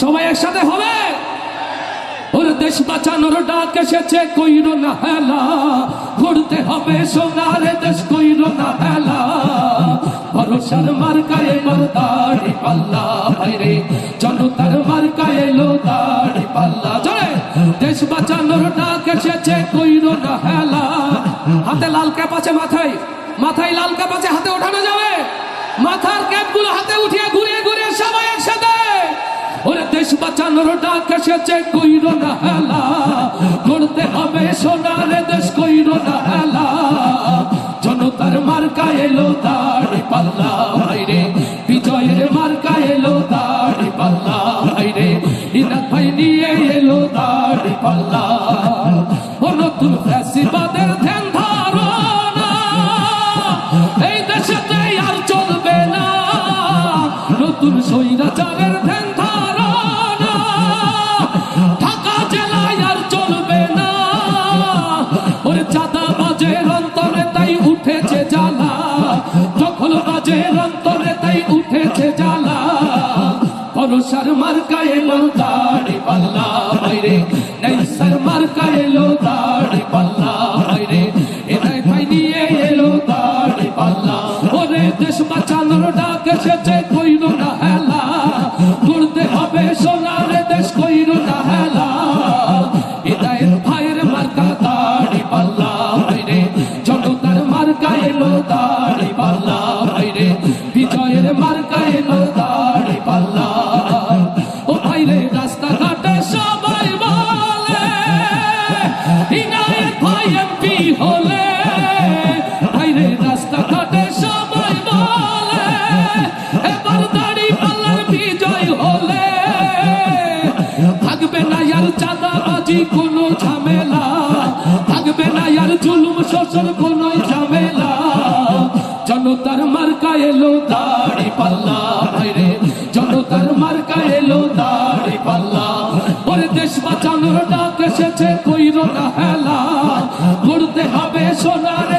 সবাই একসাথে হবে। ওর দেশ বাঁচানোর ডাক এসেছে, কইরো না হেলা, ঘুরতে হবে সোনার দেশ, কইরো না হেলা। ভরসার মার্কায় এলো দাড়ি পাল্লা, ভাইরে জনতার মার্কায় এলো দাড়ি পাল্লা। জয় দেশ বাঁচানোর ডাক এসেছে, কইরো না হেলা। হাতে লাল ক্যাপ আছে, মাথায় মাথায় লাল ক্যাপ আছে, হাতে ওঠানো যাবে। মাথার ক্যাপগুলো হাতে উঠিয়ে ঘুরিয়ে ঘুরিয়ে সবাই একসাথে। ওরে দেশ বাঁচানোর ডাক এসেছে, কইরো না হেলা, করতে হবে সোনার দেশ, কইরো না হেলা। জনতার মার্কা এলো দাড়ি পাল্লা, ভাইরে বিজয়ের মার্কা এলো দাড়ি পাল্লা, ভাইরে ইনাক ভাই নিয়ে এলো দাড়ি পাল্লা। ও নতুন ফ্যাসিবাদের ধ্যান ধারণা এই দেশেতে আর চলবে না, নতুন স্বৈরাচারের ধ্যান ধারণা ঢাকা জেলায় আর চলবে না। ওরে চাঁদাবাজের অন্তরে তাই উঠেছে জ্বালা, দখলবাজের অন্তরে তাই উঠেছে জ্বালা। ভরসার মার্কা এলো দাড়ি পাল্লা, ভাইরে নেইসার মার্কা এলো দাড়ি পাল্লা, ভাইরে এনাই ভাই নিয়ে এলো দাড়ি পাল্লা। ওরে দেশ বাঁচানোর ডাক এসেছে, কইরো না হেলা, করতে হবে সোনার দেশ, কইরো না হেলা। হৃদয়ের ভাইয়ের মার্কা দাড়ি পাল্লা, ভাইরে জনতার মার্কা এলো দাড়ি পাল্লা, ভাইরে বিজয়ের মার্কা এলো দাড়ি পাল্লা। ও ভাইরে রাস্তাঘাটে সবাই বলে ইনায়েত ভাই এমপি হলে, ভাইরে রাস্তাঘাটে সবাই বলে এবার দাড়ি পাল্লার বিজয় হলে। থাকবে না আর চাঁদাবাজি কোনো ঝামেলা, থাকবে না আর জুলুম শোষণ কোনো ঝামেলা। জনতার মার্কা এলো দাড়ি পাল্লা, ভাইরে জনতার মার্কা এলো দাড়ি পাল্লা। ওরে দেশ বাঁচানোর ডাক এসেছে, কইরো না হেলা, করতে হবে সোনার